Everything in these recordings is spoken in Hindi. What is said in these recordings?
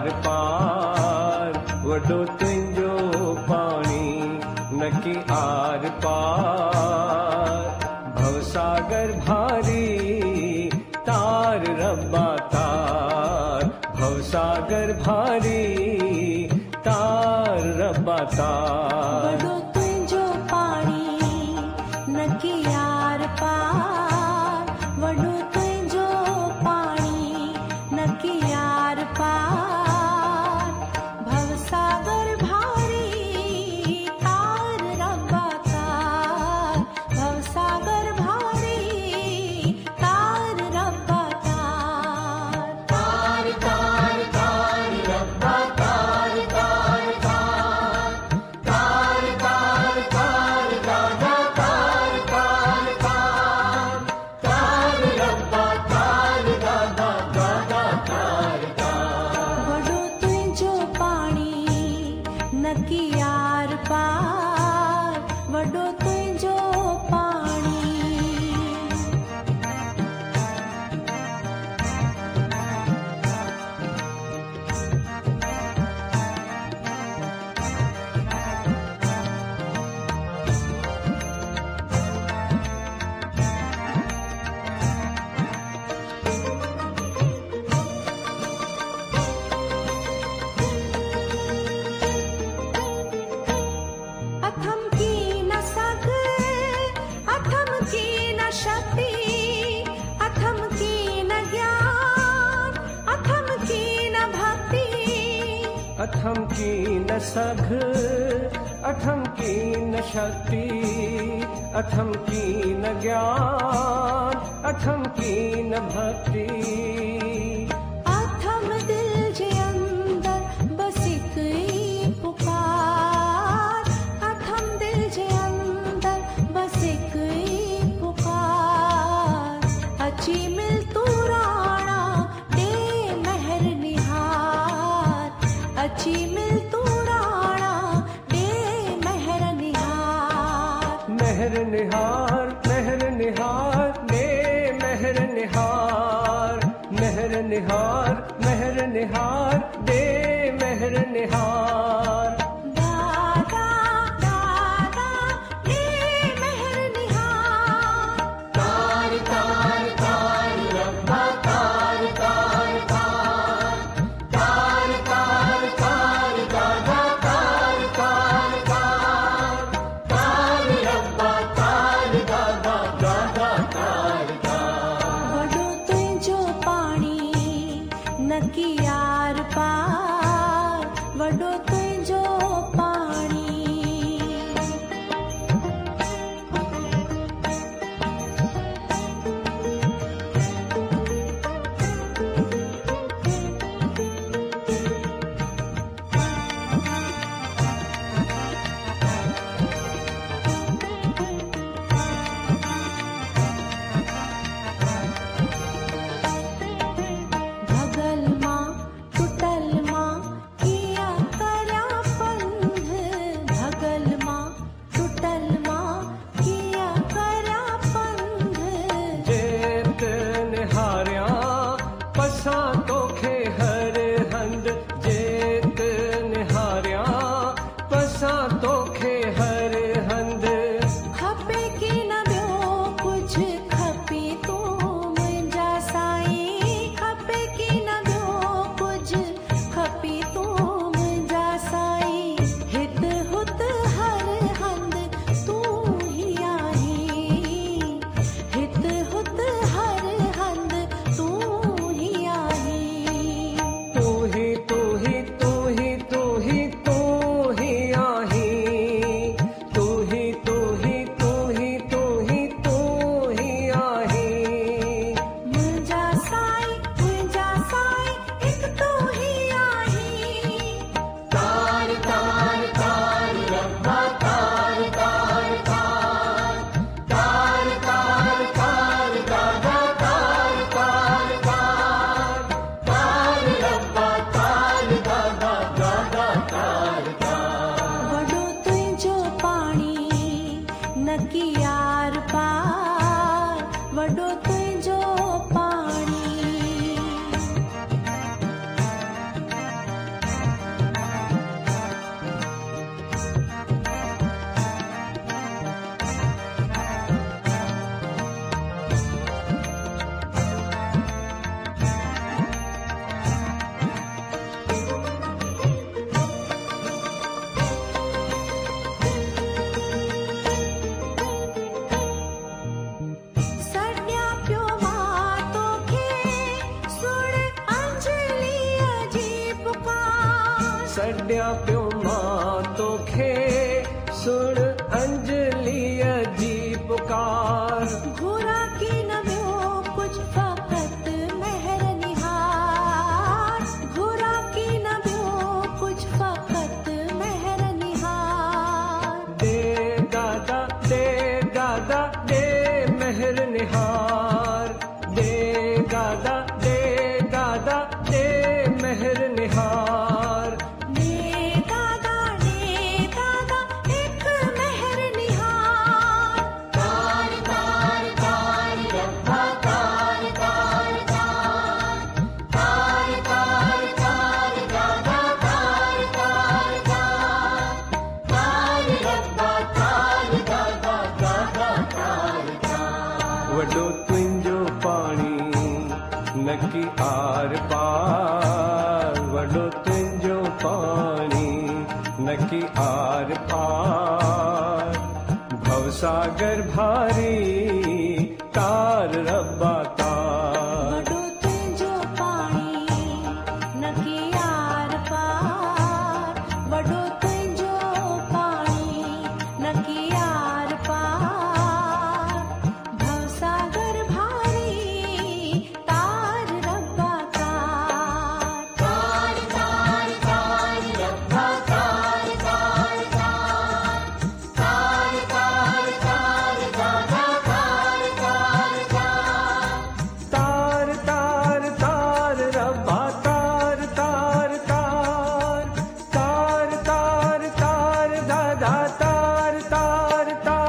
आर पार वॾो तुंहिंजो पाणी नकी आर पार भवसागर भारी तार रब्बा तार भवसागर भारी तार रब्बा तार वॾो तुंहिंजो पाणी नकी आर पार वॾो तुंहिंजो पाणी नकी आर पार भवसागर भारी तार रब्बा तार भवसागर भारी तार रब्बा तार तार तार तार रब्बा तार तार तार तार तार दादा तार तार तार रब्बा तार दादा दादा तार वॾो तुंहिंजो पाणी नकी आर पार वॾो तुंहिंजो पाणी अथम की न सग अथम की न शक्ति अथम की न ज्ञान अथम की न भक्ति अथम की न सघ अथम की न शक्ति अथम की न ज्ञान अथम की न भक्ति अथम दिल जे अंदर बस हिक ई पुकार अथम दिल जे अंदर बस हिक ई पुकार अची मिल तू राणा दे महर निहार अची मिल तू राणा दे महर निहार महर निहार महर निहार ने महर निहार महर निहार महर निहार दे महर निहार दादा दादा दे महर निहार तार तार तार रब्बा तार तार तार तार तार तार दादा तार तार तार रब्बा तार दादा दादा तार वॾो तुंहिंजो पाणी नकी आर पार वॾो तुंहिंजो पाणी भगल मां टुटल मां किया कर्या सड्या प्यो मां तोखे सुन अंजलि जी पुकार। घोरा की न ॿियो कुछ फ़क़त महर निहार, घोरा की न ॿियो कुछ फ़क़त महर निहार। दे दादा दे दादा दे महर निहार, दे दादा दे दादा दे महर निहार। दे दादा एक महर निहार। तार तार तार रब्बा तार तार तार, तार तार तार दादा तार तार तार, तार रब्बा तार दादा दादा तार तार। वॾो तुंहिंजो पाणी नकी आर पार, वॾो तुंहिंजो पाणी नकी आर पार। भवसागर भारी तार रब्बा तार। वॾो तुंहिंजो पाणी नकी आर पार, वॾो तुंहिंजो पाणी नकी आर पार। भवसागर भारी तार रब्बा तार। तार तार तार रब्बा तार तार तार, तार तार तार दादा तार तार तार। तार तार तार रब्बा तार तार तार, तार तार तार दादा तार तार तार।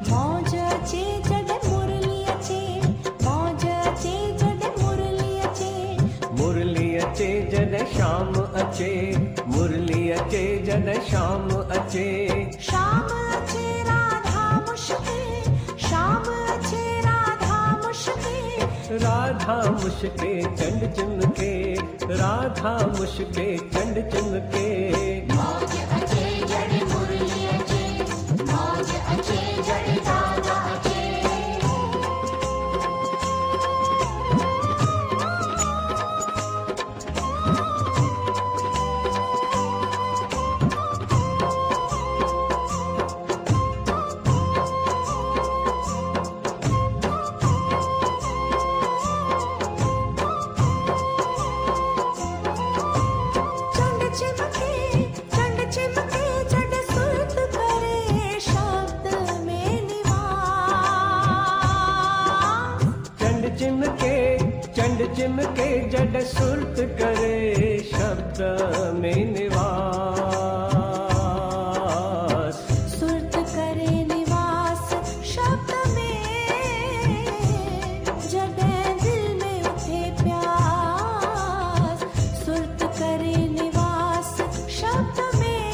मौज अचे जॾहिं मुरली अचे, मौज अचे जॾहिं मुरली अचे। मुरली अचे जॾहिं शाम अचे, मुरली अचे जॾहिं शाम अचे। शाम अचे राधा मुश्के, शाम अचे राधा मुश्के। राधा मुश्के चंड चिमके, राधा मुश्के चंड चिमके। मौज अचे जॾहिं मुरली अचे, मौज अचे जॾहिं दादा अचे। चंड चिमके जॾहिं सुरत करे शब्द में निवास। चंड चिमके जॾहिं सुरत करे शब्द में निवास। सुरत करे निवास शब्द में, जॾहिं दिल में उठे प्यास। सुरत करे निवास शब्द में,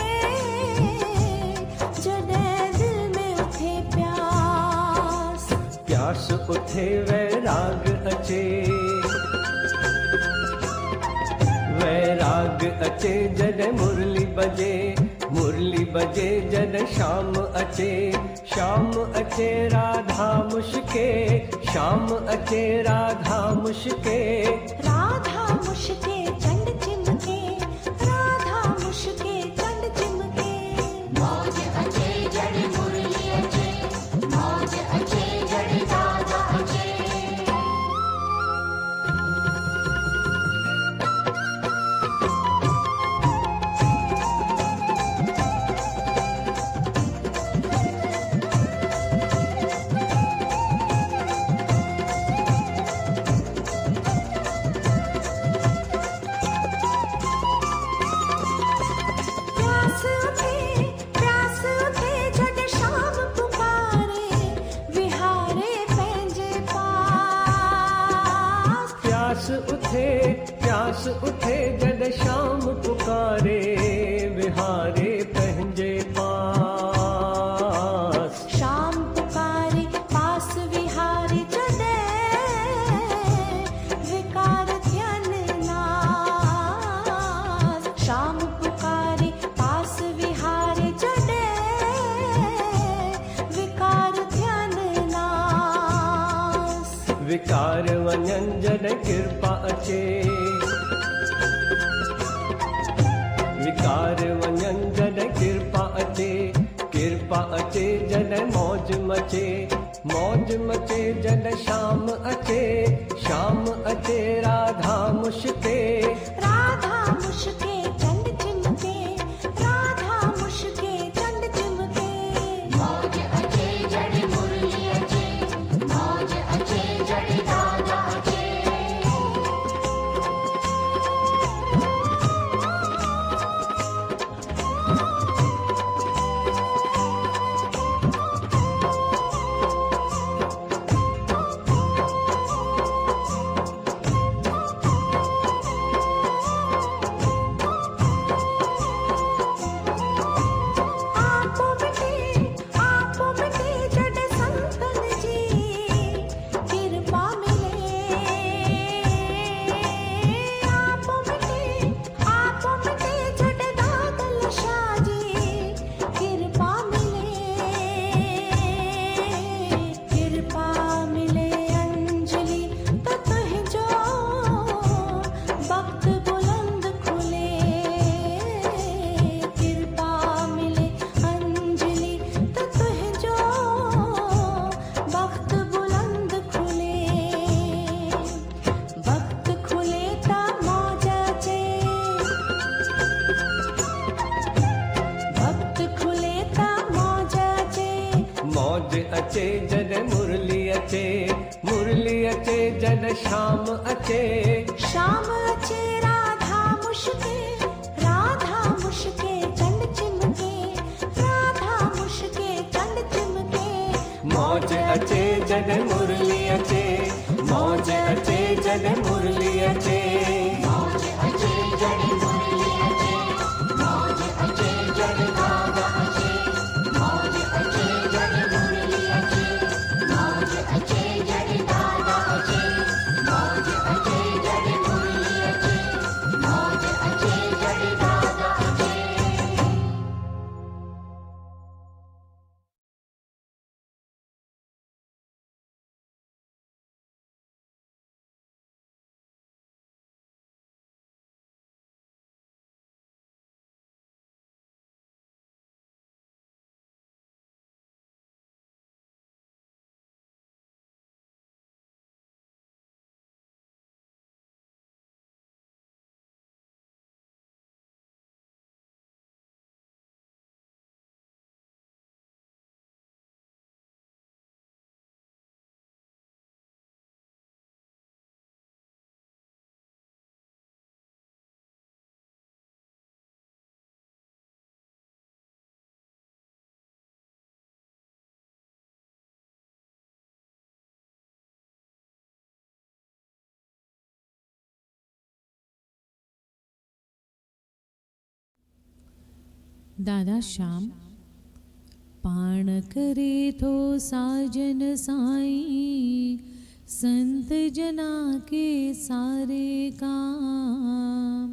जॾहिं दिल में उठे प्यास। प्यास उठे वैराग अचे, वैराग अचे जॾहिं मुरली बजे, मुरली बजे जॾहिं शाम अचे। शाम अचे राधा मुश्के, शाम अचे राधा मुश्के। राधा मुश्के चंड चिमके, राधा मुश्के चंड चिमके। मौज अचे जॾहिं मुरली अचे, मौज अचे जॾहिं दादा अचे। प्यास उठे जद शाम पुकारे विहारे पंहिंजे पास। विकार वञनि जॾहिं कृपा अचे, विकार वञनि जॾहिं कृपा अचे, कृपा अचे जॾहिं मौज मचे, मौज मचे जॾहिं शाम अचे, शाम अचे राधा मुश्के, राधा मुश्के चंड चिमके, राधा मुश्के चंड चिमके। मौज अचे जड़ मुरली अचे, मौज अचे जड़ दादा अचे। आपो मिटे जड़ संतन जी कृपा मिले, आपो मिटे जड़ दादल शाह जी कृपा मिले, कृपा मिले अंजलि तो तुझो वक्त बुलंद खुले, कृपा मिले अंजलि तो तुझो वक्त बुलंद खुले, वक्त खुले ता मौज अचे, वक्त खुले ता मौज अचे। मौज अचे जॾहिं मुरली अचे, मुरली अचे जॾहिं शाम अचे, शाम अचे राधा मुश्के, राधा मुश्के चंड चिमके, राधा मुश्के चंड चिमके। मौज अचे जॾहिं मुरली अचे, मौज अचे जॾहिं मुरली अचे। मौज अचे जड़ मुरली अचे, मौज अचे जड़ दादा अचे। मौज अचे जड़ मुरली अचे, मौज अचे जड़ दादा अचे। मौज अचे जड़ मुरली अचे, मौज अचे जड़ दादा अचे। दादा श्याम पाण करे थो साजन साईं, संत जना के सारे काम,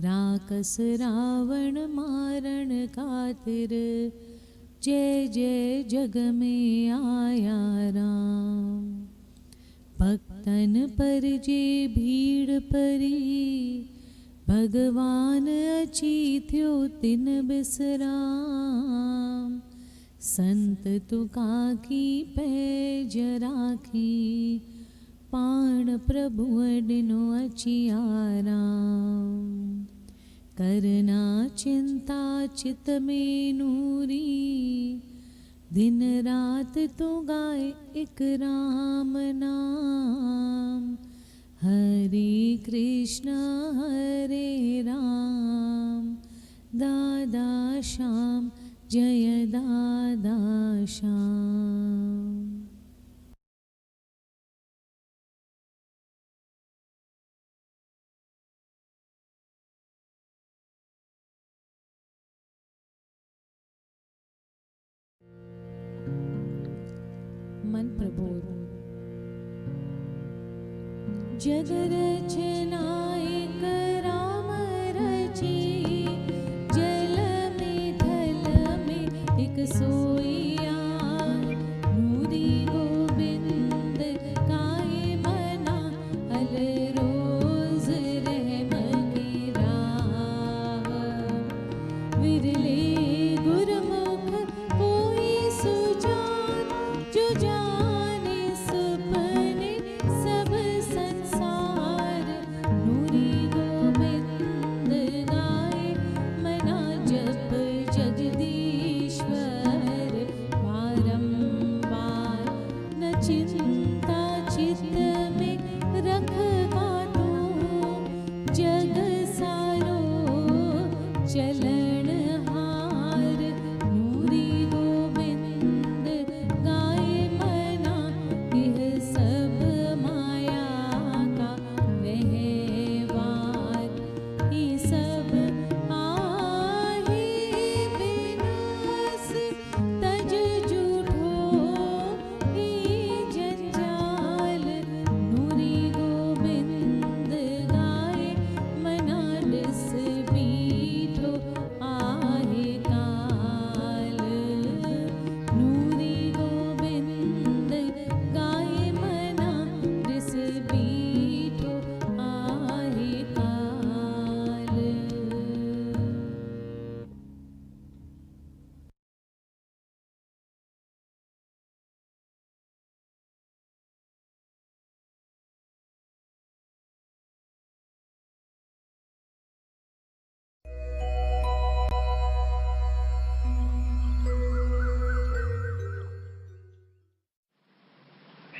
राकस रावण मारण खातिर, जय जय जग में आया राम। भक्तन पर जे भीड़ परी, भगवान अची थियो तिन बिसराम। संत तुका की पैज राखी, पाण प्रभु ॾिनो अची आराम। करना चिंता चित में नूरी, दिन रात तू गाए एक राम नाम। हरे कृष्ण हरे राम, दादा श्याम जय दादा श्याम। मन प्रबोध। जग रचनायक राम रची, जल में थल में एक सोइया। नूरी गोविंद काये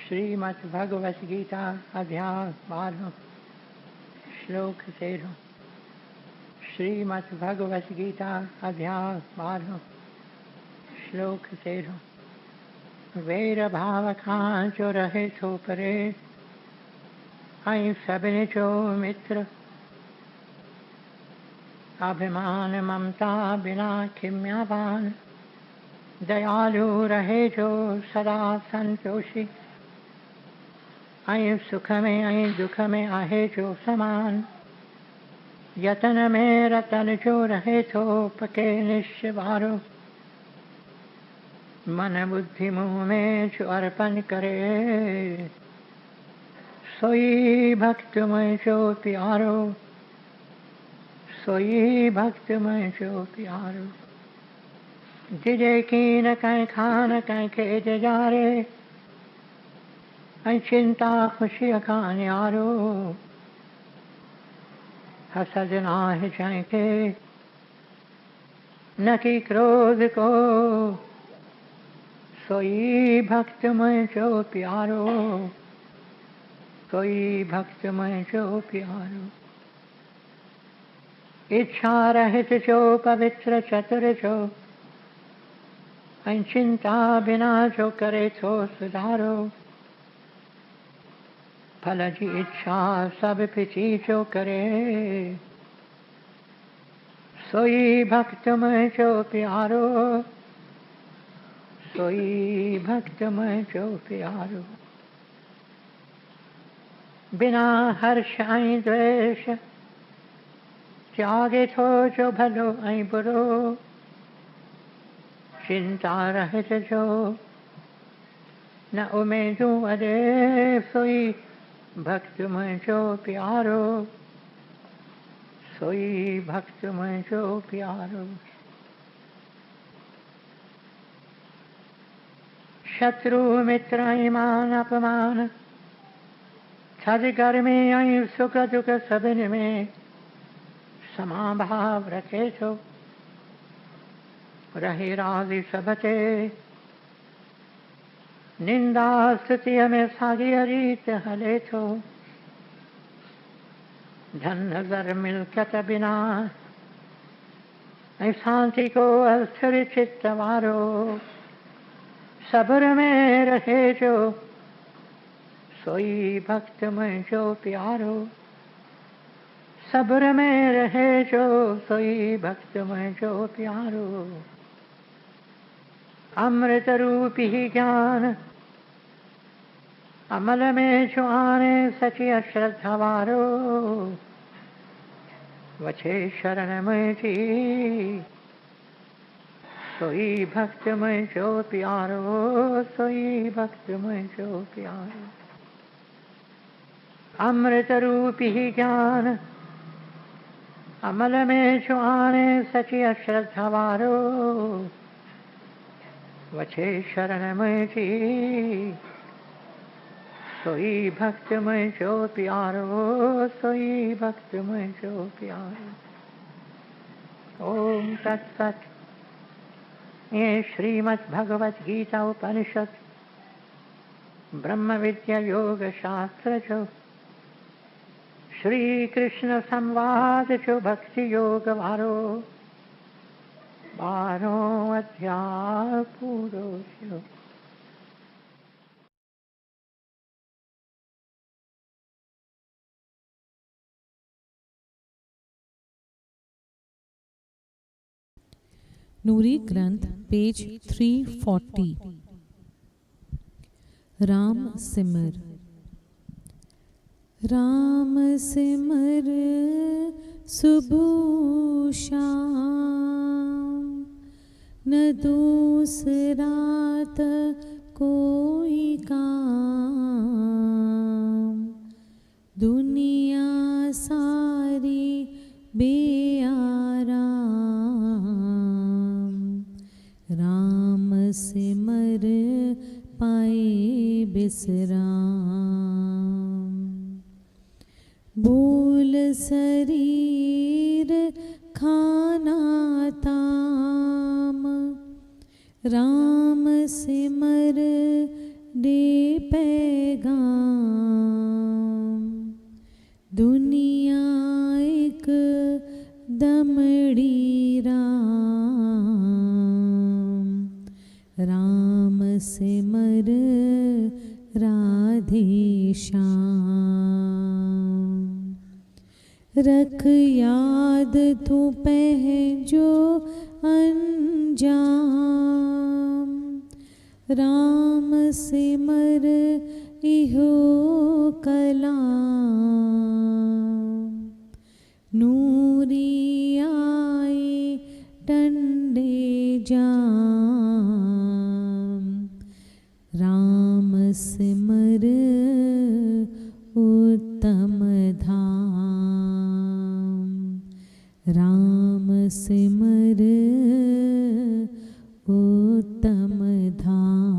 श्रीमद् भगवत गीता अध्याय 12 श्लोक 13। श्रीमद् भगवत गीता अध्याय 12 श्लोक 13। वेर भाव खां जो रहे सो परे, आई सबने जो मित्र, अभिमान ममता बिना खिम्यावान, दयालु रहे जो सदा संतोषी, आई सुख में आई दुख में आहे जो समान, यतन में रतन जो रहे तो पके निश्चवारो, मन बुद्धि मुँह में जो अर्पण करे, सोई भक्त में जो प्यारो, सोई भक्त में जो प्यारो। जिजे की न कहीं खान कहीं के जारे, ऐ चिंता खुशी का न्यारो, हसद नाह जाएंगे न कि क्रोध को, सोई भक्त में जो प्यारो, सोई भक्त में जो प्यारो। इच्छा रहित जो पवित्र चतुर जो, ऐ चिंता बिना जो करे तो सुधारो, फल की इच्छा सब पिछी जो करे, सोई भक्त में जो प्यारो, सोई भक्त में जो प्यारो। बिना हर्ष आई द्वेष, त्यागे तो जो भलो आई बुरो, चिंता रहित जो न उमेदू अरे, सोई भक्त में जो प्यारो, सोई भक्त में जो प्यारो। शत्रु मित्र ईमान अपमान, थद गर्मी आई सुख दुख सबिन में, समाभाव रखे तो रहे राजी सबते, निंदा स्तुति में सागी रीत हले तो, धन नजर मिलकत बिना, ऐ शांति को अस्थिर चित्त वारो, सब्र में रहे जो, सोई भक्त में जो प्यारो, सब्र में रहे जो, सोई भक्त में जो प्यारो। अमृत रूपी ज्ञान अमल में जो आने, सची अश्रद्धा वारो, वछे शरण में जी, सोई भक्त में जो प्यारो, सोई भक्त में जो प्यारो। अमृत रूपी ज्ञान अमल में जो आने, सची अश्रद्धा वारो, वछे शरण में जी, सोई भक्त में जो प्यारो, सोई भक्त में जो प्यारो। ओम तत्सत। ये श्रीमद् भगवत गीता उपनिषद ब्रह्म विद्या योग शास्त्र जो, श्री कृष्ण संवाद जो भक्ति योग वारो, 12 अध्याय पूरो जो। नूरी ग्रंथ पेज 340। राम सिमर। राम सिमर सुबह शाम, न दूसरा कोई काम, दुनिया सारी बेआराम, राम सिमर पाए विश्राम। बोल शरीर खाना ताम, राम सिमर दे पैगाम, दुनिया एक दमड़ी राम, राम सिमर राधे श्याम। रख याद तू पहजो अंजाम, राम सिमर इहो कलाम। नूरी आए टंडे जाम, राम सिमर उत्तम धाम, राम सिमर उत्तम धाम।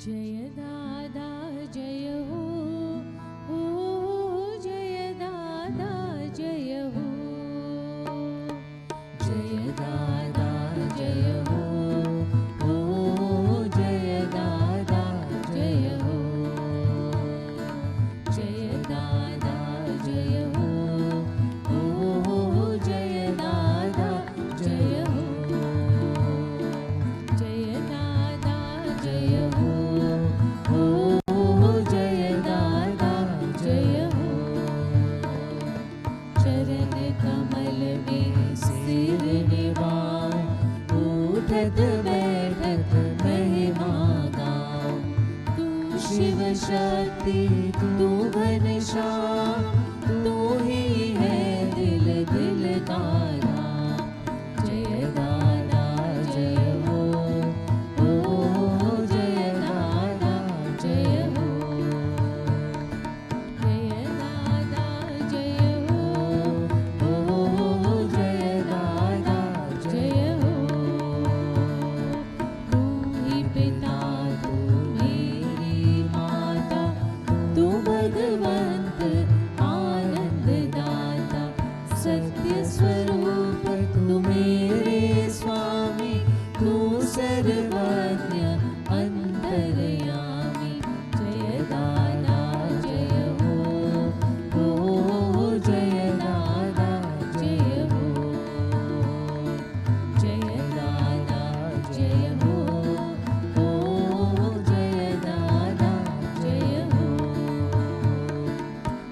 जय दादा जय हो, जय दादा जय हो, जय दादा जय हो, जय दादा जय हो, जय दादा जय हो, जय दादा जय हो, जय दादा जय हो, जय दादा जय हो। चरण कमल में सिर निवार, उठत बैठत महिमा गाओ। तू शिव शक्ति तू घनश्याम, तू ही है दिल दिल का राम। जय दादा जय हो, जय दादा जय हो, जय दादा जय हो, जय दादा जय हो। तू ही पिता तू मेरी माता, तू भगवंत आनंद दाता। सत्य स्वरूप तू मेरे स्वामी, तू सर्वज्ञ अंतर्यामी। जय दादा जय हो, जय दादा जय हो, जय दादा जय हो, जय दादा जय हो।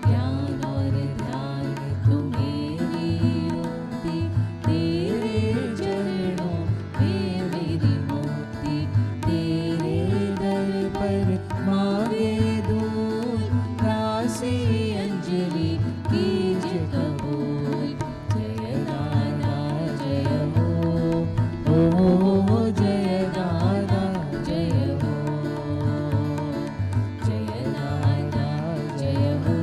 ज्ञान और ध्यान तू मेरी युक्ति, तेरे चरणों में मेरी मुक्ति। तेरे दर पर मांगे दूध, दासी अंजलि कीज कबूल। जय दादा जय हो, जय दादा जय हो, जय दादा जय हो,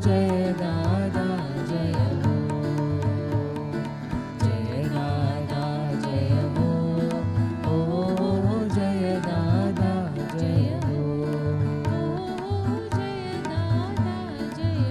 जय दादा जय हो, जय दादा जय हो, जय दादा जय हो, जय दादा जय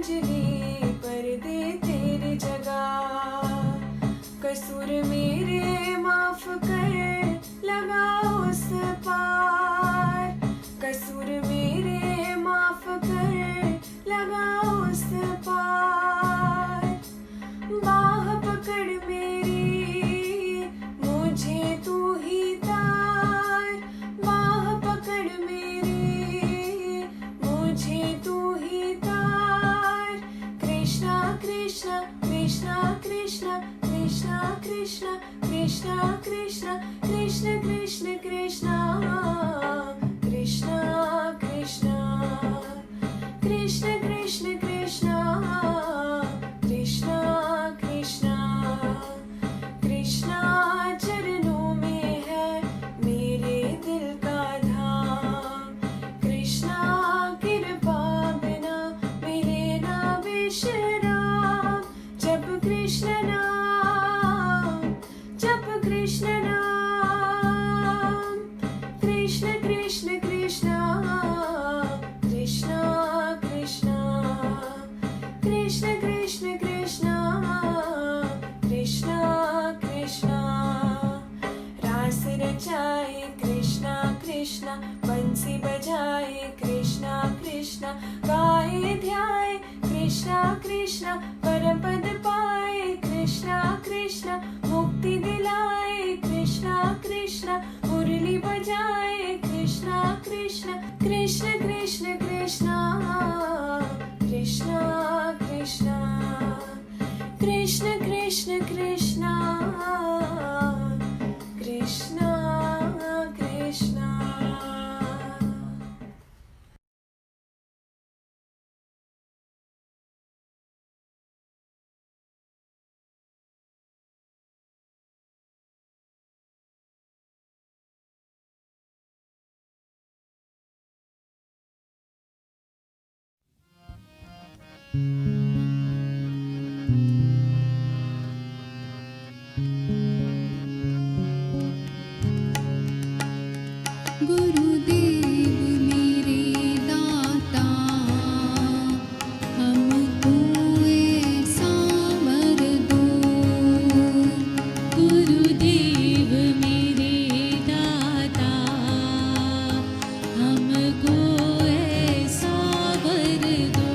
अंजलि पर दे तेरी जगह। कसूर मेरे माफ कर लगा उस पार। कसूर मेरे माफ कर लगा उस पार। बाह पकड़ मेरी मुझे तू ही तार। बाह पकड़ मेरी मुझे तू ही तार। कृष्णा कृष्णा कृष्णा कृष्णा कृष्णा कृष्णा कृष्णा कृष्णा कृष्ण कृष्ण कृष्णा कृष्णा कृष्णा कृष्ण कृष्ण कृष्णा कृष्णा कृष्णा कृष्णा। चरणों में है मेरे दिल का धाम। कृष्णा कृपा बिना मेरे ना विश्राम। जप कृष्ण नाम, जप कृष्ण नाम। कृष्ण कृष्ण कृष्णा कृष्णा कृष्णा कृष्ण कृष्ण कृष्णा कृष्णा कृष्णा। रास रचाए कृष्णा कृष्णा, बंसी बजाए कृष्णा कृष्णा। गाए ध्याए कृष्णा कृष्णा, परम पद पाए कृष्णा कृष्णा। मुक्ति दिलाए कृष्णा कृष्णा, मुरली बजाए कृष्णा कृष्णा। कृष्ण कृष्ण कृष्णा कृष्णा कृष्णा कृष्ण कृष्ण कृष्णा कृष्णा कृष्णा। गुरुदेव मेरे दाता, हमको ऐसा वर दो। गुरुदेव मेरे दाता, हमको ऐसा वर दो।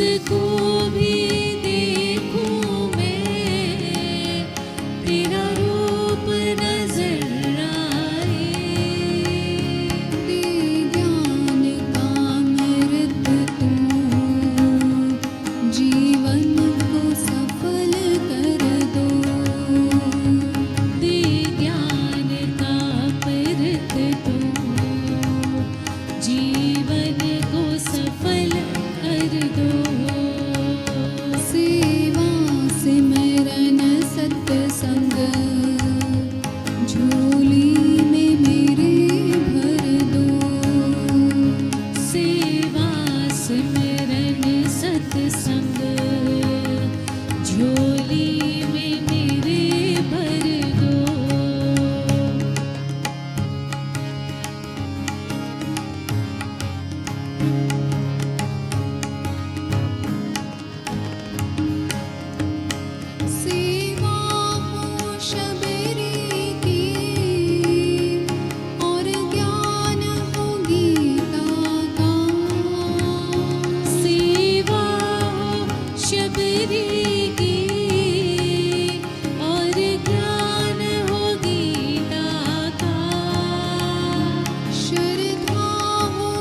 जिसको भी देखूं मैं तेरा रूप नजर आए। दे ज्ञान का अमृत तू जीवन को सफल कर दो। दे ज्ञान का अमृत तू जीवन को सफल कर दो। सेवा सिमरन सत्संग झोली में मेरे भर दो। सेवा सिमरन सत्संग झोली में मेरे भर दो। सेवा हो शबरी की और ज्ञान हो गीता का। सेवा हो शबरी की और ज्ञान हो गीता का। श्रद्धा हो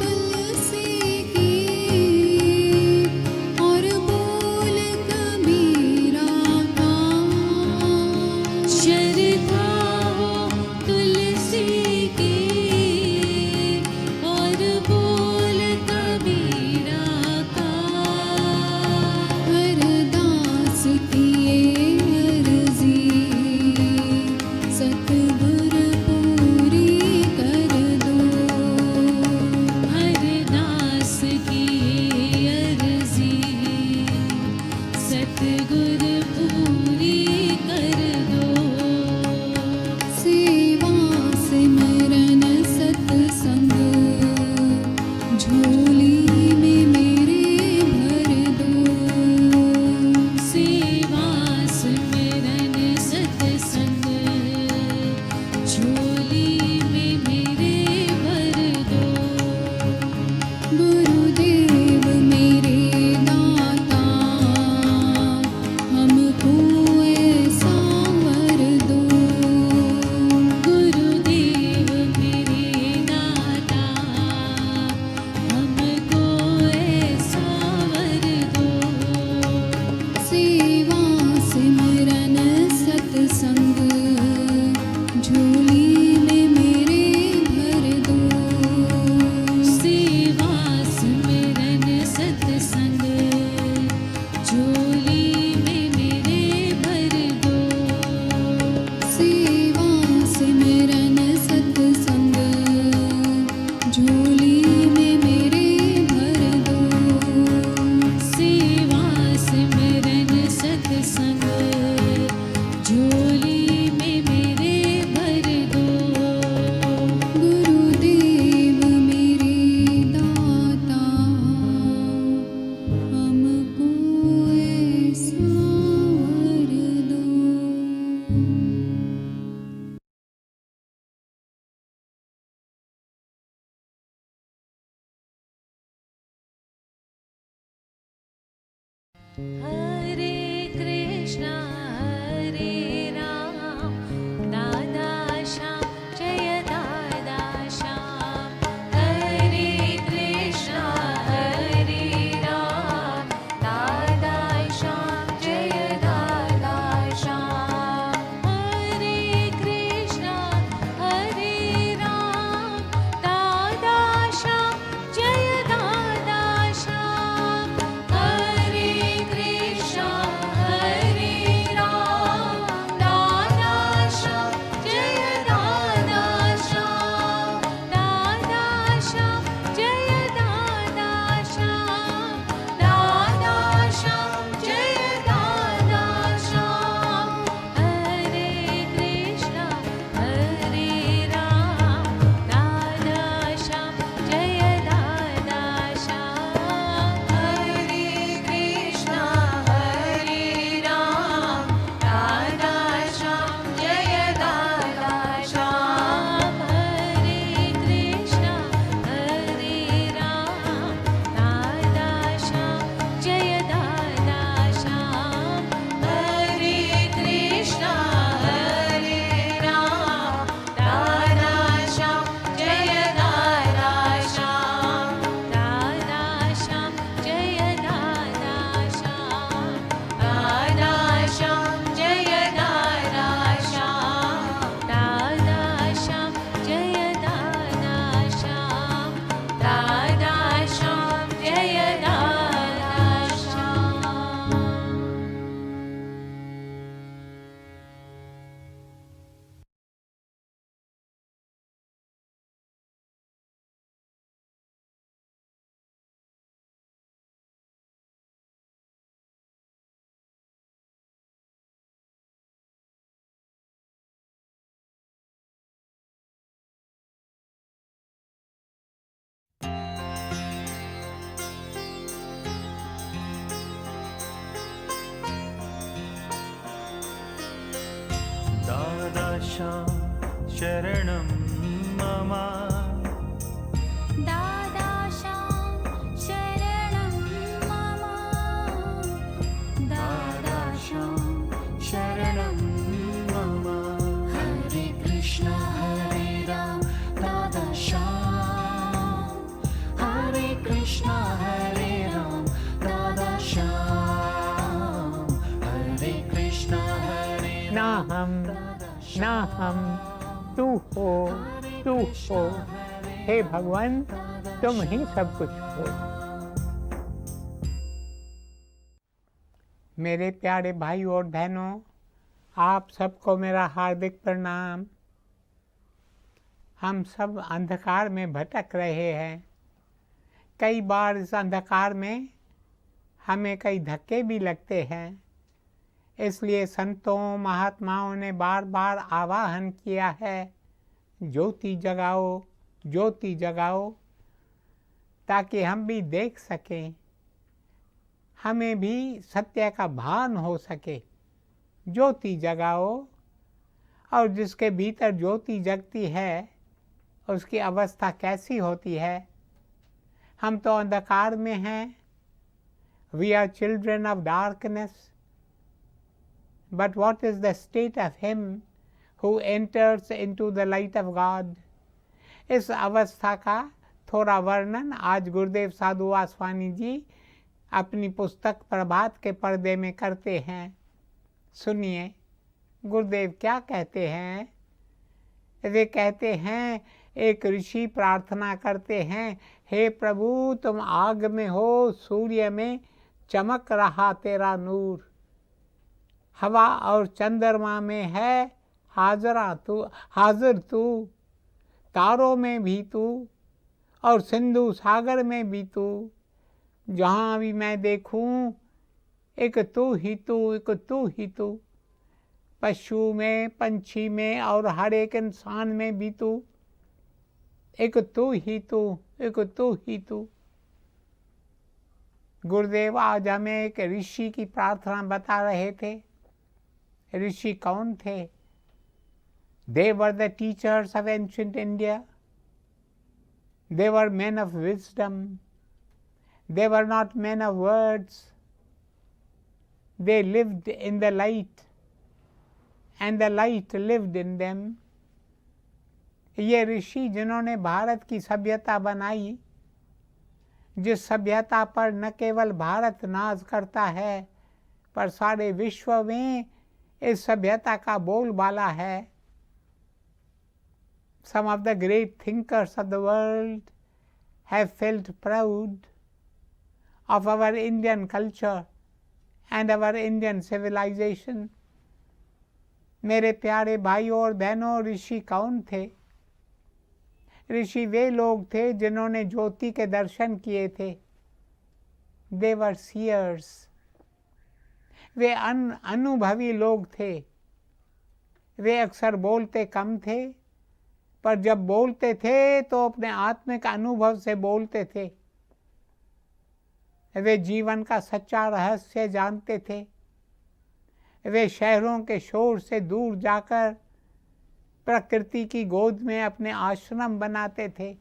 तुलसी की और बोल कबीरा का। श्रद्धा हो तुलसी की और बोल कबीरा का। हरदास की ये अर्जी सतगुर पूरी कर दो। हरदास की ये अर्जी सतगुर पूरी कर दो। सेवा सिमरन सत्संग झोली में मेरे भर दो। सेवा सिमरन सत्संग झोली में मेरे भर दो। गुरुदेव मेरे दाता हमको ऐसा वर दो। गुरुदेव मेरे दाता हमको ऐसा वर दो। सेवा सिमरन सत्संग झोली में मेरे भर दो। सेवा सिमरन सत्संग झोली में मेरे भर दो। सेवा सिमरन सत्संग झोली में मेरे भर दो। सेवा सिमरन सत्संग झोली में मेरे भर दो। गुरुदेव मेरे दाता हमको ऐसा वर दो। हरे कृष्णा हरे राम दादा श्याम जय दादा श्याम। हरे कृष्णा हरे राम दादा श्याम जय दादा श्याम। हरे कृष्णा हरे राम दादा श्याम जय दादा श्याम। हरे कृष्णा दादाशां शरणं मम दादाशां शरणं मम दादाशां शरणं मम हरे कृष्ण हरे राम दादाशां हरे कृष्ण हरे राम दादाशां हरे कृष्ण हरे ना हम तू हो, हे भगवान तुम ही सब कुछ हो। मेरे प्यारे भाई और बहनों, आप सबको मेरा हार्दिक प्रणाम। हम सब अंधकार में भटक रहे हैं। कई बार इस अंधकार में हमें कई धक्के भी लगते हैं। इसलिए संतों महात्माओं ने बार बार आवाहन किया है, ज्योति जगाओ, ज्योति जगाओ, ताकि हम भी देख सकें, हमें भी सत्य का भान हो सके। ज्योति जगाओ, और जिसके भीतर ज्योति जगती है उसकी अवस्था कैसी होती है। हम तो अंधकार में हैं। We are children of darkness. But what is the state of him who enters into the light of God? इस अवस्था का थोड़ा वर्णन आज गुरुदेव साधु वासवानी जी अपनी पुस्तक प्रभात के पर्दे में करते हैं। सुनिए गुरुदेव क्या कहते हैं। वे कहते हैं, एक ऋषि प्रार्थना करते हैं, हे प्रभु तुम आग में हो, सूर्य में चमक रहा तेरा नूर, हवा और चंद्रमा में है हाजिर तू, तारों में भी तू और सिंधु सागर में भी तू। जहाँ भी मैं देखूं एक तू ही तू, एक तू ही तू। पशु में, पंछी में और हर एक इंसान में भी तू, एक तू ही तू, एक तू ही तू। गुरुदेव आज हमें एक ऋषि की प्रार्थना बता रहे थे। ऋषि कौन थे? They were the teachers of ancient India. They were men of wisdom. They were not men of words. They lived in the light, and the light lived in them. ये ऋषि जिन्होंने भारत की सभ्यता बनाई, जिस सभ्यता पर न केवल भारत नाज करता है पर सारे विश्व में इस सभ्यता का बोलबाला है। Some of the great thinkers of the world have felt proud of our Indian culture and our Indian civilization. मेरे प्यारे भाइयों और बहनों, ऋषि कौन थे? ऋषि वे लोग थे जिन्होंने ज्योति के दर्शन किए थे। They were seers. वे अनुभवी लोग थे। वे अक्सर बोलते कम थे, पर जब बोलते थे तो अपने आत्मिक अनुभव से बोलते थे। वे जीवन का सच्चा रहस्य जानते थे। वे शहरों के शोर से दूर जाकर प्रकृति की गोद में अपने आश्रम बनाते थे।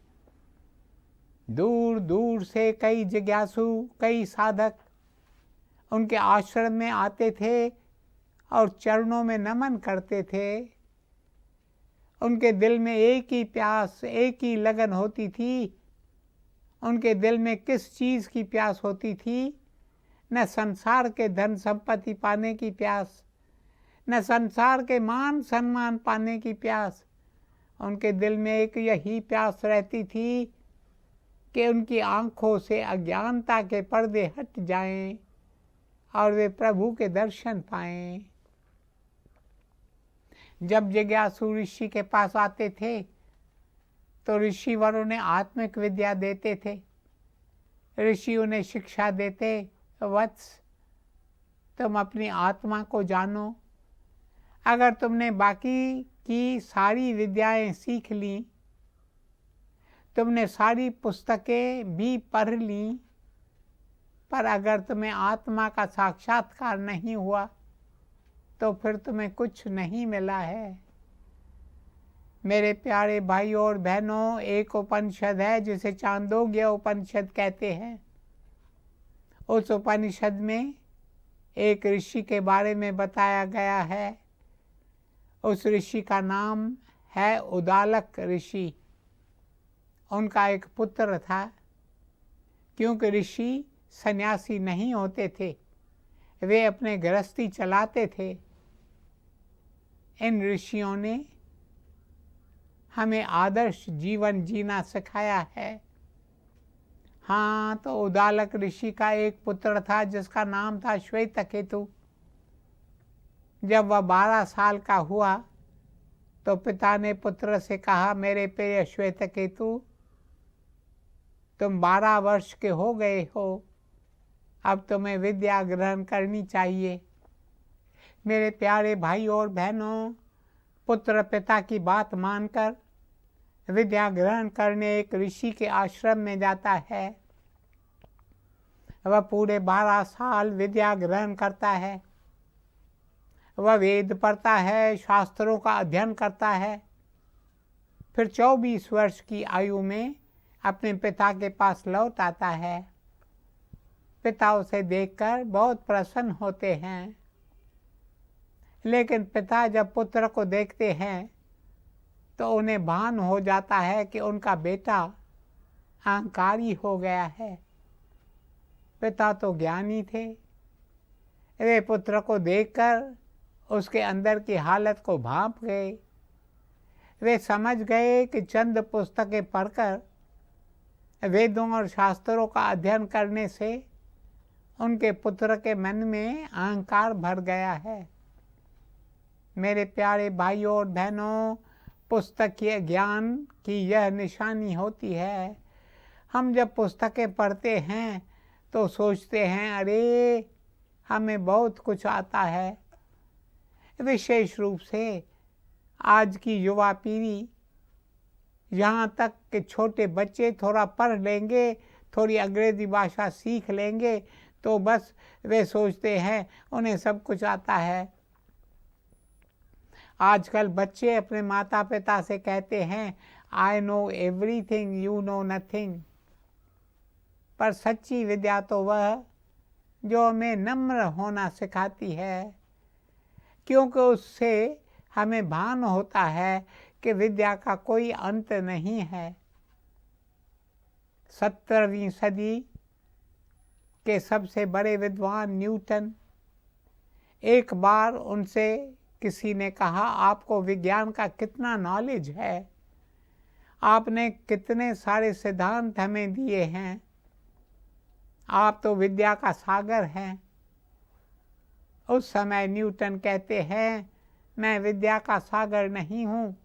दूर दूर से कई जिज्ञासु, कई साधक उनके आश्रम में आते थे और चरणों में नमन करते थे। उनके दिल में एक ही प्यास, एक ही लगन होती थी। उनके दिल में किस चीज़ की प्यास होती थी? न संसार के धन संपत्ति पाने की प्यास, न संसार के मान सम्मान पाने की प्यास। उनके दिल में एक यही प्यास रहती थी कि उनकी आँखों से अज्ञानता के पर्दे हट जाएं और वे प्रभु के दर्शन पाएं। जब जिज्ञासु ऋषि के पास आते थे तो ऋषिवर उन्हें आत्मिक विद्या देते थे। ऋषि उन्हें शिक्षा देते, वत्स तुम अपनी आत्मा को जानो। अगर तुमने बाकी की सारी विद्याएं सीख ली, तुमने सारी पुस्तकें भी पढ़ ली, पर अगर तुम्हें आत्मा का साक्षात्कार नहीं हुआ तो फिर तुम्हें कुछ नहीं मिला है। मेरे प्यारे भाइयों और बहनों, एक उपनिषद है जिसे चांदोग्य उपनिषद कहते हैं। उस उपनिषद में एक ऋषि के बारे में बताया गया है। उस ऋषि का नाम है उदालक ऋषि। उनका एक पुत्र था। क्योंकि ऋषि सन्यासी नहीं होते थे, वे अपने गृहस्थी चलाते थे। इन ऋषियों ने हमें आदर्श जीवन जीना सिखाया है। हाँ, तो उदालक ऋषि का एक पुत्र था जिसका नाम था श्वेतकेतु। जब वह 12 साल का हुआ तो पिता ने पुत्र से कहा, मेरे प्रिय श्वेतकेतु, तुम 12 वर्ष के हो गए हो, अब तुम्हें विद्या ग्रहण करनी चाहिए। मेरे प्यारे भाइयों और बहनों, पुत्र पिता की बात मानकर विद्या ग्रहण करने एक ऋषि के आश्रम में जाता है। वह पूरे 12 साल विद्या ग्रहण करता है। वह वेद पढ़ता है, शास्त्रों का अध्ययन करता है। फिर 24 वर्ष की आयु में अपने पिता के पास लौट आता है। पिता उसे देखकर बहुत प्रसन्न होते हैं। लेकिन पिता जब पुत्र को देखते हैं तो उन्हें भान हो जाता है कि उनका बेटा अहंकारी हो गया है। पिता तो ज्ञानी थे। वे पुत्र को देखकर उसके अंदर की हालत को भांप गए। वे समझ गए कि चंद पुस्तकें पढ़कर, वेदों और शास्त्रों का अध्ययन करने से उनके पुत्र के मन में अहंकार भर गया है। मेरे प्यारे भाइयों और बहनों, पुस्तकीय ज्ञान की यह निशानी होती है। हम जब पुस्तकें पढ़ते हैं तो सोचते हैं, अरे हमें बहुत कुछ आता है। विशेष रूप से आज की युवा पीढ़ी, यहाँ तक कि छोटे बच्चे थोड़ा पढ़ लेंगे, थोड़ी अंग्रेजी भाषा सीख लेंगे तो बस वे सोचते हैं उन्हें सब कुछ आता है। आजकल बच्चे अपने माता पिता से कहते हैं, I know everything, you know nothing. पर सच्ची विद्या तो वह जो हमें नम्र होना सिखाती है, क्योंकि उससे हमें भान होता है कि विद्या का कोई अंत नहीं है। 17वीं सदी के सबसे बड़े विद्वान न्यूटन, एक बार उनसे किसी ने कहा, आपको विज्ञान का कितना नॉलेज है, आपने कितने सारे सिद्धांत हमें दिए हैं, आप तो विद्या का सागर हैं। उस समय न्यूटन कहते हैं, मैं विद्या का सागर नहीं हूँ,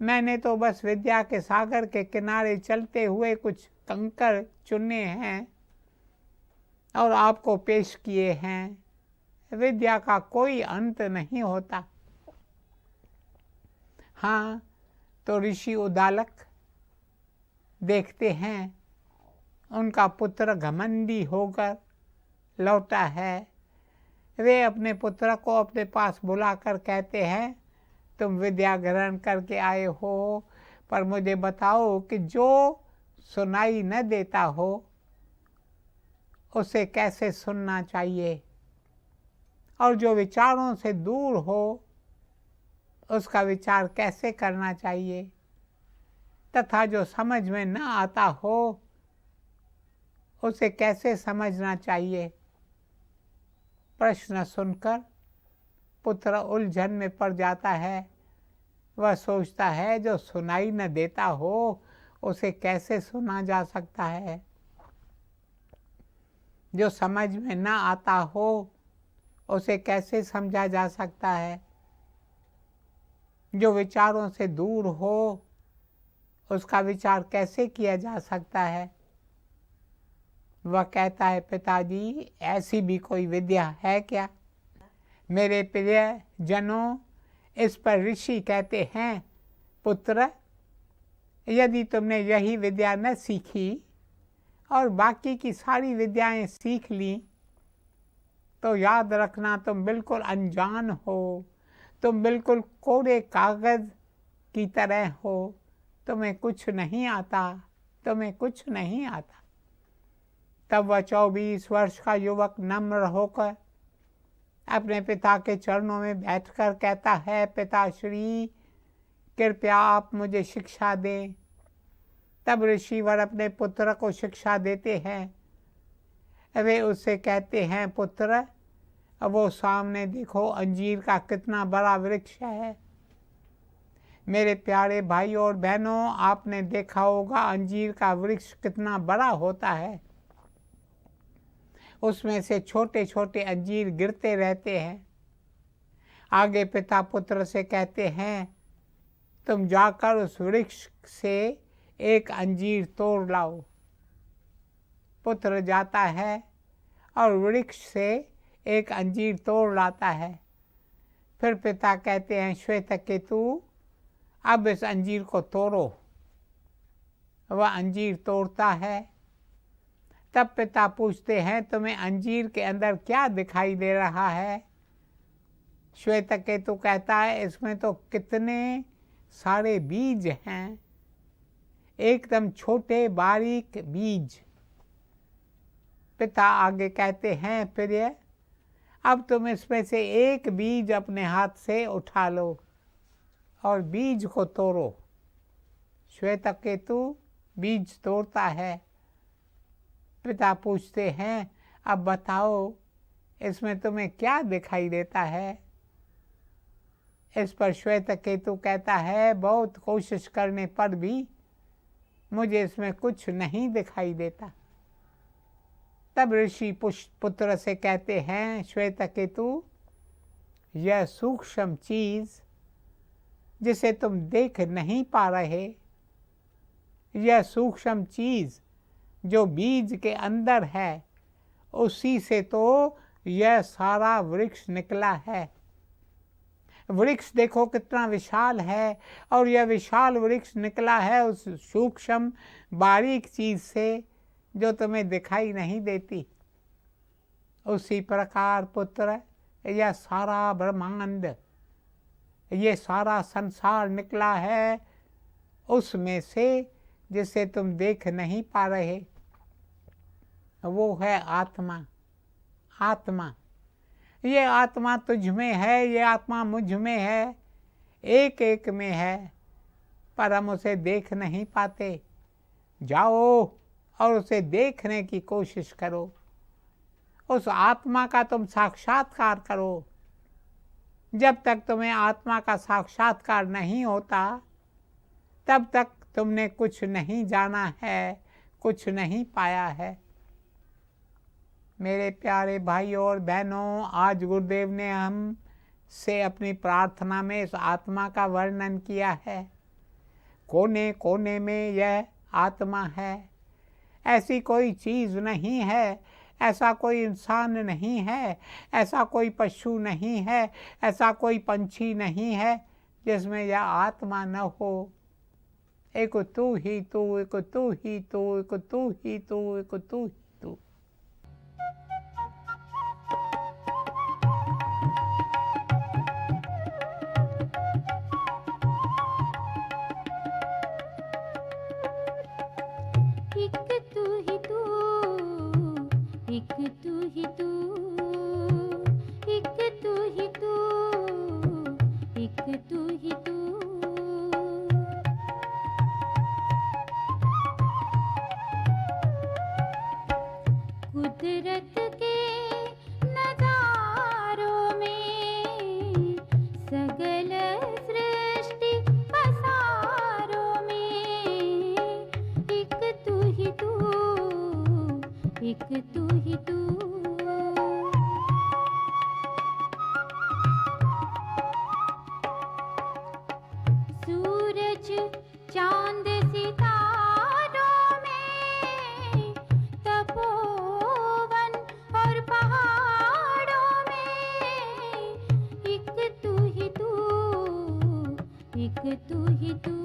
मैंने तो बस विद्या के सागर के किनारे चलते हुए कुछ कंकड़ चुने हैं और आपको पेश किए हैं। विद्या का कोई अंत नहीं होता। हाँ, तो ऋषि उदालक देखते हैं उनका पुत्र घमंडी होकर लौटा है। वे अपने पुत्र को अपने पास बुलाकर कहते हैं, तुम विद्या ग्रहण करके आए हो, पर मुझे बताओ कि जो सुनाई न देता हो उसे कैसे सुनना चाहिए, और जो विचारों से दूर हो उसका विचार कैसे करना चाहिए, तथा जो समझ में न आता हो उसे कैसे समझना चाहिए। प्रश्न सुनकर पुत्र उलझन में पड़ जाता है। वह सोचता है, जो सुनाई न देता हो उसे कैसे सुना जा सकता है, जो समझ में न आता हो उसे कैसे समझा जा सकता है, जो विचारों से दूर हो उसका विचार कैसे किया जा सकता है। वह कहता है, पिताजी ऐसी भी कोई विद्या है क्या? मेरे प्रिय जनों, इस पर ऋषि कहते हैं, पुत्र यदि तुमने यही विद्या न सीखी और बाकी की सारी विद्याएं सीख ली तो याद रखना तुम बिल्कुल अनजान हो, तुम बिल्कुल कोरे कागज की तरह हो, तुम्हें कुछ नहीं आता, तुम्हें कुछ नहीं आता। तब वह 24 वर्ष का युवक नम्र होकर अपने पिता के चरणों में बैठकर कहता है, पिताश्री कृपया आप मुझे शिक्षा दें। तब ऋषिवर अपने पुत्र को शिक्षा देते हैं। वे उससे कहते हैं, पुत्र वो सामने देखो अंजीर का कितना बड़ा वृक्ष है। मेरे प्यारे भाई और बहनों, आपने देखा होगा अंजीर का वृक्ष कितना बड़ा होता है, उसमें से छोटे छोटे अंजीर गिरते रहते हैं। आगे पिता पुत्र से कहते हैं, तुम जाकर उस वृक्ष से एक अंजीर तोड़ लाओ। पुत्र जाता है और वृक्ष से एक अंजीर तोड़ लाता है। फिर पिता कहते हैं, श्वेतकेतु अब इस अंजीर को तोड़ो। वह अंजीर तोड़ता है। तब पिता पूछते हैं, तुम्हें अंजीर के अंदर क्या दिखाई दे रहा है? श्वेतकेतु कहता है, इसमें तो कितने सारे बीज हैं, एकदम छोटे बारीक बीज। पिता आगे कहते हैं, प्रिय अब तुम इसमें से एक बीज अपने हाथ से उठा लो और बीज को तोड़ो। श्वेतकेतु बीज तोड़ता है। पिता पूछते हैं, अब बताओ इसमें तुम्हें क्या दिखाई देता है? इस पर श्वेतकेतु कहता है, बहुत कोशिश करने पर भी मुझे इसमें कुछ नहीं दिखाई देता। तब ऋषि पुत्र से कहते हैं, श्वेतकेतु यह सूक्ष्म चीज जिसे तुम देख नहीं पा रहे, यह सूक्ष्म चीज जो बीज के अंदर है, उसी से तो यह सारा वृक्ष निकला है। वृक्ष देखो कितना विशाल है, और यह विशाल वृक्ष निकला है उस सूक्ष्म बारीक चीज से जो तुम्हें दिखाई नहीं देती। उसी प्रकार पुत्र यह सारा ब्रह्मांड, ये सारा संसार निकला है उसमें से जिसे तुम देख नहीं पा रहे। वो है आत्मा। आत्मा, ये आत्मा तुझ में है, ये आत्मा मुझ में है, एक एक में है, पर हम उसे देख नहीं पाते। जाओ और उसे देखने की कोशिश करो। उस आत्मा का तुम साक्षात्कार करो। जब तक तुम्हें आत्मा का साक्षात्कार नहीं होता, तब तक तुमने कुछ नहीं जाना है, कुछ नहीं पाया है। मेरे प्यारे भाई और बहनों, आज गुरुदेव ने हम से अपनी प्रार्थना में इस आत्मा का वर्णन किया है। कोने कोने में यह आत्मा है। ऐसी कोई चीज़ नहीं है, ऐसा कोई इंसान नहीं है, ऐसा कोई पशु नहीं है, ऐसा कोई पंछी नहीं है जिसमें यह आत्मा न हो। एक तू ही तू, एक तू ही तू, एक तू ही तू, एक तू ही तू। एक तू ही तू, एक तू ही तू, एक तू ही तू, एक तू ही तू। कुदरत के नजारों में, सगल सृष्टि पसारों में, एक तू ही तू, एक तू ही तू। सूरज चांद सितारों में, तपोवन और पहाड़ों में, एक तू ही तू, एक तू ही तू।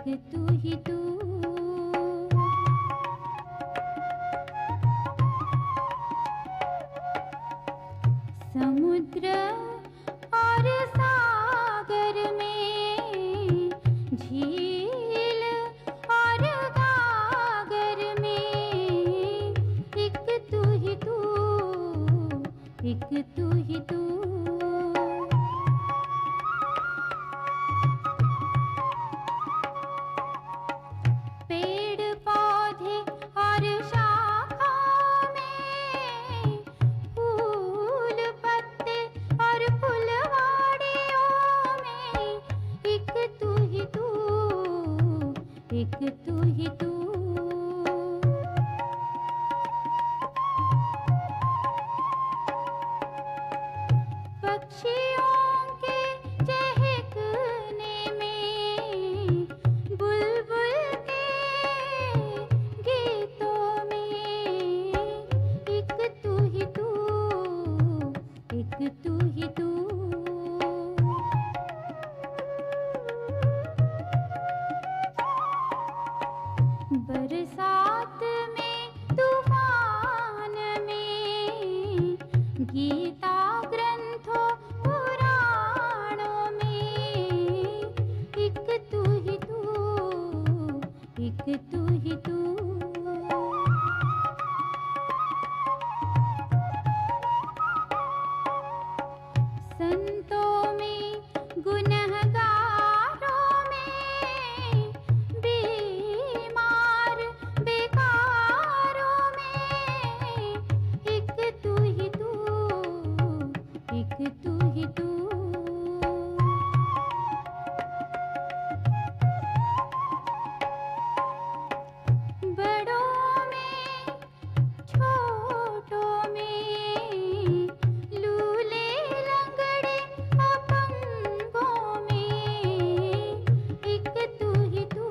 एक तू ही तू। समुद्र और सागर में, झील और गागर में, एक तू ही तू, एक तू ही तू। पेड़ पौधे और शाखाओं में, फूल पत्ते और फुलवाड़ियों में, एक तू ही तू, एक तू ही तू। पक्षियों के चहकने में, बुलबुल के गीतों में, एक तू ही तू, एक तू ही तू। बरसात में, तूफान में, गीता ग्रंथों पुराणों में, एक तू ही तू, एक तू ही तू। संतों में, गुनहगारों में, बीमार बेकारों में, एक तू ही तू, एक तू ही तू। बड़ों में, छोटों में, लूले लंगड़े अपंगों में, एक तू ही तू,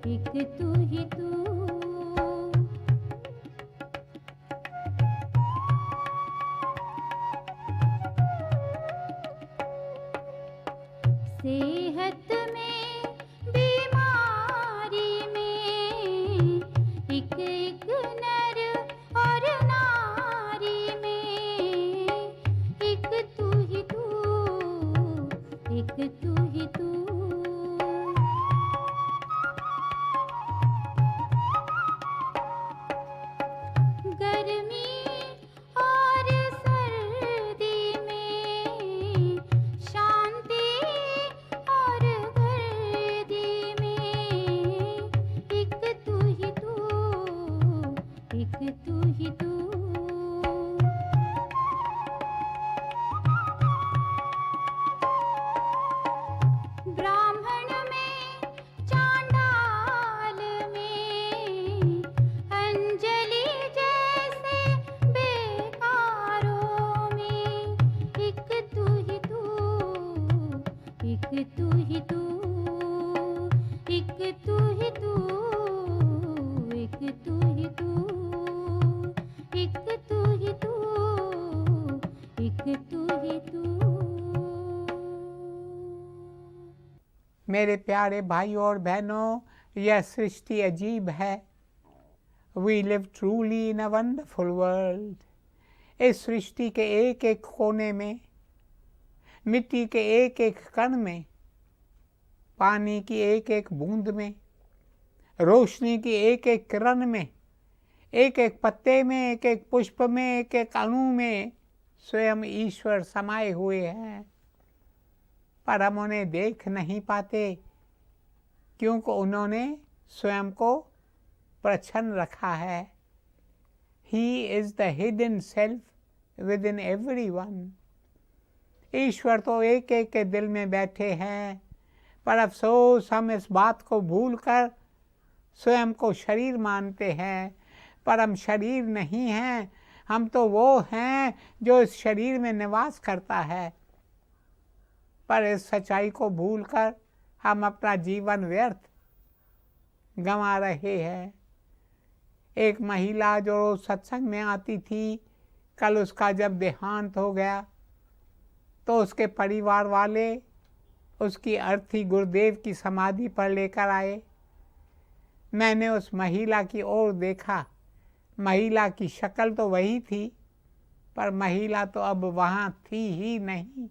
एक तू ही तू। सेहत में, बीमारी में, एक एक नर और नारी में, एक तू ही तू, एक तू ही तू। गर्मी और सर्दी में, शांति और गर्दी में, एक तू ही तू, एक तू ही तू। ब्राह्मण में, चांडाल में, अंजलि जैसे बेकारों में, एक तू ही तू, एक तू ही तू, एक तू ही तू, एक तू ही तू, एक तू ही तू, एक तू ही तू। मेरे प्यारे भाइयों और बहनों, यह सृष्टि अजीब है। We live truly in a wonderful world. इस सृष्टि के एक एक कोने में, मिट्टी के एक एक कण में, पानी की एक एक बूंद में, रोशनी की एक एक किरण में, एक एक पत्ते में, एक एक पुष्प में, एक एक अणु में स्वयं ईश्वर समाये हुए हैं, पर हम उन्हें देख नहीं पाते क्योंकि उन्होंने स्वयं को प्रच्छन्न रखा है। He is the hidden self within everyone. ईश्वर तो एक एक के दिल में बैठे हैं, पर अफसोस हम इस बात को भूलकर स्वयं को शरीर मानते हैं, पर हम शरीर नहीं हैं। हम तो वो हैं जो इस शरीर में निवास करता है, पर इस सच्चाई को भूलकर हम अपना जीवन व्यर्थ गंवा रहे हैं। एक महिला जो रोज सत्संग में आती थी, कल उसका जब देहांत हो गया तो उसके परिवार वाले उसकी अर्थी गुरुदेव की समाधि पर लेकर आए। मैंने उस महिला की ओर देखा। महिला की शक्ल तो वही थी, पर महिला तो अब वहाँ थी ही नहीं।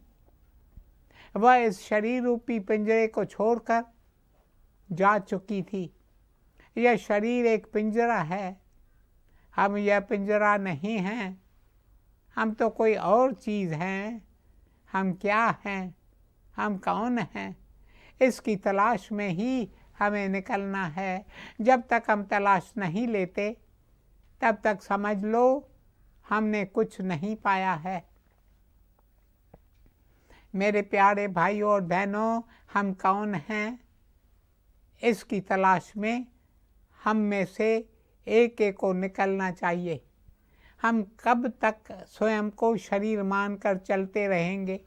वह इस शरीर रूपी पिंजरे को छोड़कर जा चुकी थी। यह शरीर एक पिंजरा है, हम यह पिंजरा नहीं हैं। हम तो कोई और चीज़ हैं। हम क्या हैं, हम कौन हैं, इसकी तलाश में ही हमें निकलना है। जब तक हम तलाश नहीं लेते, तब तक समझ लो हमने कुछ नहीं पाया है। मेरे प्यारे भाइयों और बहनों, हम कौन हैं, इसकी तलाश में हम में से एक एक को निकलना चाहिए। हम कब तक स्वयं को शरीर मानकर चलते रहेंगे?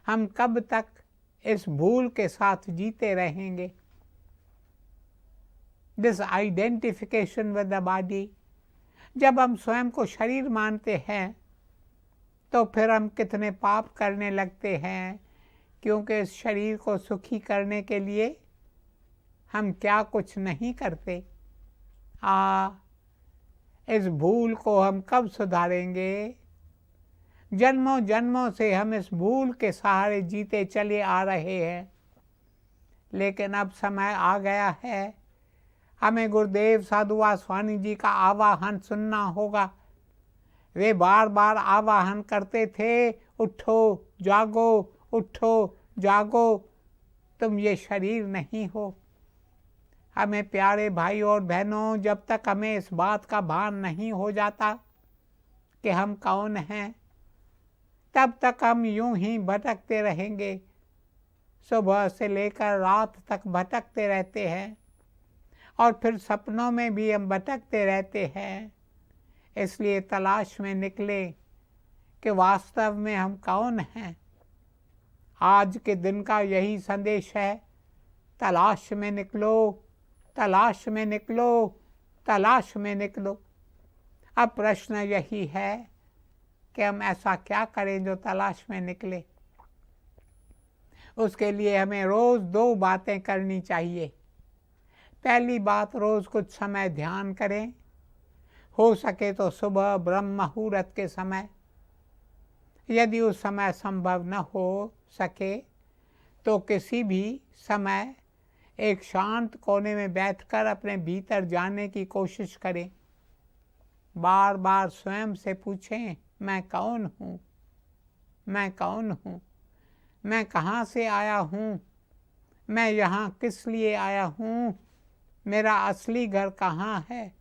हम कब तक इस भूल के साथ जीते रहेंगे? This identification with the body. जब हम स्वयं को शरीर मानते हैं तो फिर हम कितने पाप करने लगते हैं, क्योंकि इस शरीर को सुखी करने के लिए हम क्या कुछ नहीं करते। इस भूल को हम कब सुधारेंगे? जन्मों जन्मों से हम इस भूल के सहारे जीते चले आ रहे हैं, लेकिन अब समय आ गया है, हमें गुरुदेव साधु वासवानी जी का आवाहन सुनना होगा। वे बार बार आवाहन करते थे, उठो जागो, उठो जागो, तुम ये शरीर नहीं हो। हमें प्यारे भाई और बहनों, जब तक हमें इस बात का भान नहीं हो जाता कि हम कौन हैं, तब तक हम यूं ही भटकते रहेंगे। सुबह से लेकर रात तक भटकते रहते हैं और फिर सपनों में भी हम भटकते रहते हैं। इसलिए तलाश में निकले कि वास्तव में हम कौन हैं। आज के दिन का यही संदेश है, तलाश में निकलो, तलाश में निकलो, तलाश में निकलो। अब प्रश्न यही है कि हम ऐसा क्या करें जो तलाश में निकले। उसके लिए हमें रोज़ दो बातें करनी चाहिए। पहली बात, रोज़ कुछ समय ध्यान करें, हो सके तो सुबह ब्रह्म मुहूर्त के समय। यदि उस समय संभव न हो सके तो किसी भी समय एक शांत कोने में बैठकर अपने भीतर जाने की कोशिश करें। बार बार स्वयं से पूछें, मैं कौन हूँ, मैं कौन हूँ, मैं कहाँ से आया हूँ, मैं यहाँ किस लिए आया हूँ, मेरा असली घर कहाँ है।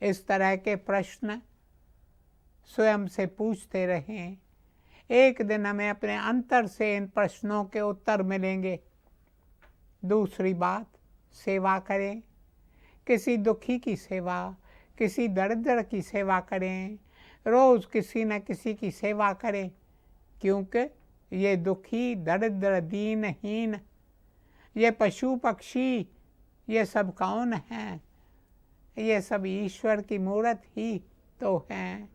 इस तरह के प्रश्न स्वयं से पूछते रहें। एक दिन हमें अपने अंतर से इन प्रश्नों के उत्तर मिलेंगे। दूसरी बात, सेवा करें। किसी दुखी की सेवा, किसी दरिद्र की सेवा करें। रोज़ किसी न किसी की सेवा करें, क्योंकि ये दुखी, दरिद्र, दीनहीन, ये पशु पक्षी, ये सब कौन हैं? ये सब ईश्वर की मूर्त ही तो हैं।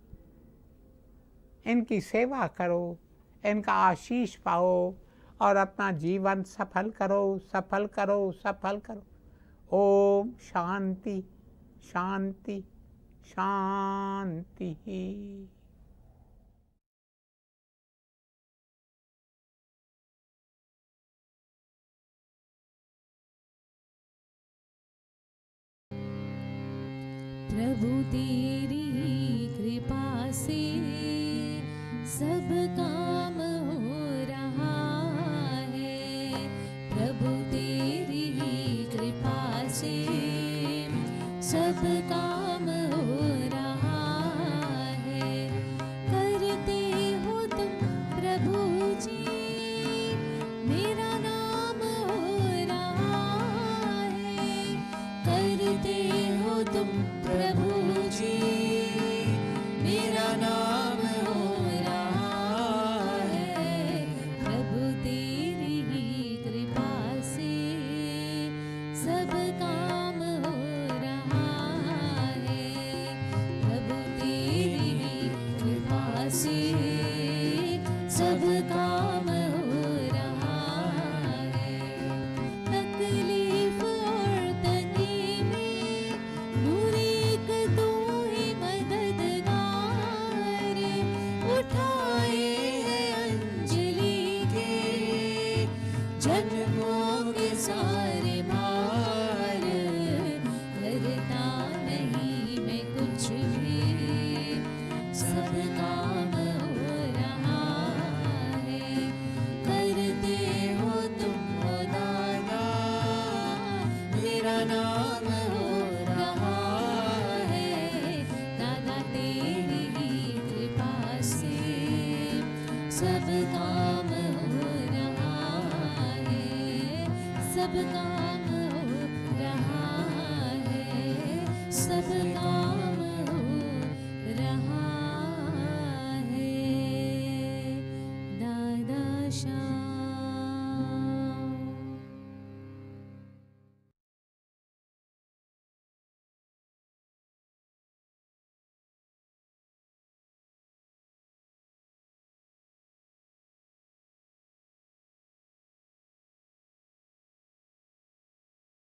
इनकी सेवा करो, इनका आशीष पाओ और अपना जीवन सफल करो, सफल करो, सफल करो। ओम शांति शांति शांति। प्रभु तेरी कृपा से सब काम हो रहा है। प्रभु तेरी कृपा से सब काम हो रहा है। करते हो तुम प्रभु जी, मेरा नाम हो रहा है। करते हो तुम प्रभु जी, मेरा नाम हो रहा है। प्रभु तेरी ही कृपा से सब काम हो रहा जन्मों के सारे भार करता नहीं मैं कुछ भी, सब काम हो रहा है। करते हो तुम हो दादा, मेरा नाम हो रहा है। दादा तेरी ही कृपा से सब काम हो रहा है, सब काम हो रहा है, सब